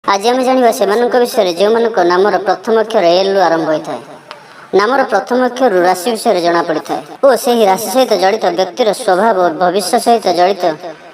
आज आम जाना से विषय जो नामर प्रथम अक्षर एल रु आरंभ होता है। नामर प्रथम अक्षर राशि विषय जना पड़ी था और से ही राशि सहित जड़ित व्यक्तिर स्वभाव और भविष्य सहित जड़ित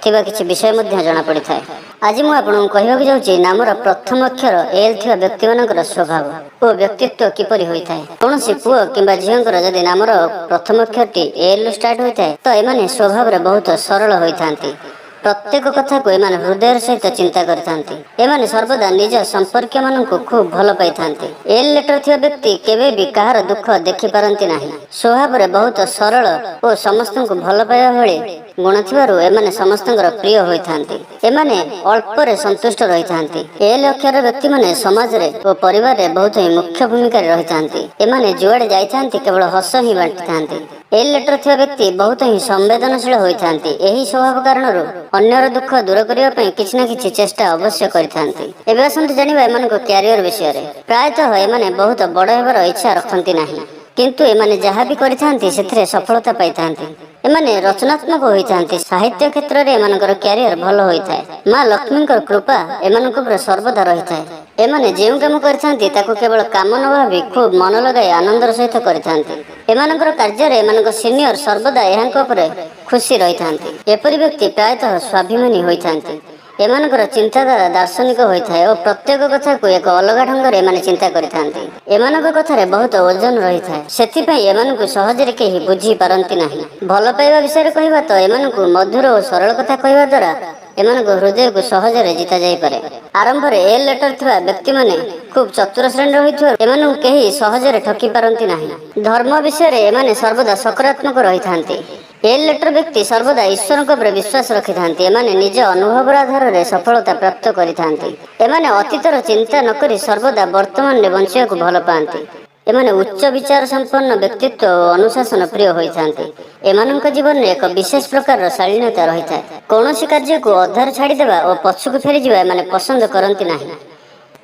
थिबा किछि विषय जना पड़ी था। आज मुझे कहवाक जाऊँगी नामर प्रथम अक्षर एल थिबा व्यक्ति मानकर स्वभाव और व्यक्तित्व किपरि होता है। कौन पुओ कि झीर जदि नामर प्रथम अक्षर एल स्टार्ट होता है तो एमाने स्वभाव बहुत सरल होता है। प्रत्येक कथा को एमाने हृदय सहित चिंता करते सर्वदा निज संपर्क मान खूब भल पाई था। एल लेटर थिबा व्यक्ति केवे भी कहार दुख देखि पारंती नाही। स्वभाव बहुत सरल और समस्त को भल पाइबा भली गुण थिबारु एमाने समस्तंकर प्रिय होइथांती। एमाने अल्परे संतुष्ट रहिथांती। एल अक्षर व्यक्ति माने समाज रे और परिवार रे बहुत ही मुख्य भूमिका रहिथांती। एमाने जुआड़े जाइथांती केवल हस ही बांटिथांती। एल लेटर थिबा व्यक्ति बहुत ही संवेदनशील होइथांती। एही स्वभाव कारणरू अन्यर दुख दूर करिया पई किछि ना किछि चेष्टा अवश्य करिथांती। एबे आसंतु जानिबा एमानको कैरियर विषय रे। प्रायतः एमाने बहुत बड़ हेबार इच्छा रखती नाही, किंतु एमाने जहाँ भी करिथांती सेथिरे सफलता पाइथांती। एमाने रचनात्मक होइथांती। साहित्य क्षेत्र रे एमानकर कैरियर भल होइथाय। मां लक्ष्मींकर कृपा एमानक उपर सर्वदा रहिथाय। एमाने जेउ काम करिथांती ताको केवल काम न भाबी खूब मन लगाई आनंदर सहित करिथांती। एमानकर कार्य रे एमानक सीनियर सर्वदा एहांक उपरे खुशी रहिथांती। एपरि व्यक्ति प्रायतः स्वाभिमानी होइथांती। एमानकर चिंताधारा दार्शनिक होता है और प्रत्येक कथा को एक अलग ढंग से चिंता करिथांती। एमानक कथारे बहुत ओजन रही है, सेथिपई एमानकु सहजरे केही बुझी पारंती नाही। भल पाइबा विषय कहबा तो एमानकु मधुर और सरल कथा कहबा द्वारा एमानक हृदय को सहजरे जीता जाई पारे। आरंभ रे एल लेटर थिबा व्यक्ति माने खूब चतुर श्रेणी होइथुवा एमानकु केही सहजरे ठकी पारंती नाही। धर्म विषय रे एमाने सर्वदा सकारात्मक रहिथांती। एल लेटर व्यक्ति सर्वदा ईश्वर पर विश्वास रखि थांती। एमाने निज अनुभव आधार रे सफलता प्राप्त करि थांती। एमाने अतीतर चिंता न करी सर्वदा वर्तमान में बंचिया को भल पाती। एमाने उच्च विचार संपन्न व्यक्तित्व और अनुशासन प्रिय होई थांती। एमानक जीवन में एक विशेष प्रकार शालीनता रही है। कौन कार्य को अधार छाड़ीदेवा और पछक फेरी जावा एमाने पसंद करती नाही।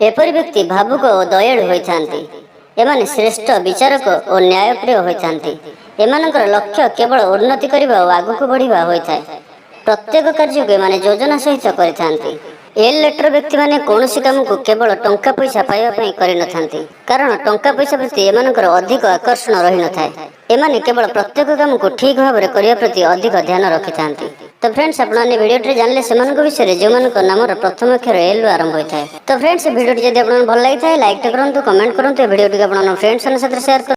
एपरि व्यक्ति भावुक और दयालु होई थांती। एमाने श्रेष्ठ विचारक और न्यायप्रिय होइथांती। एमानकर लक्ष्य केवल उन्नति करबा और आगु को बढ़िबा होइथाय। प्रत्येक कार्य को एमाने योजना सहित करिथांती। एल लेटर व्यक्ति माने कोनोसी काम को केवल टंका पैसा पाइबा पई करि नथांती, कारण टंका पैसा प्रति एमानकर अधिक आकर्षण रहि नथाय। एमाने केवल प्रत्येक काम को ठीक भाव रे करिया प्रति अधिक ध्यान रखिथांती। तो फ्रेंड्स आपने वीडियो टे जानले सेमानक विषय जो मानक नामर प्रथम अक्षर एल रु आरंभ होता है। तो फ्रेंड्स वीडियो जदि आपन भल लगी लाइक करंतु, कमेंट करंतु, वीडियो टी आपन फ्रेंड्स साथ शेयर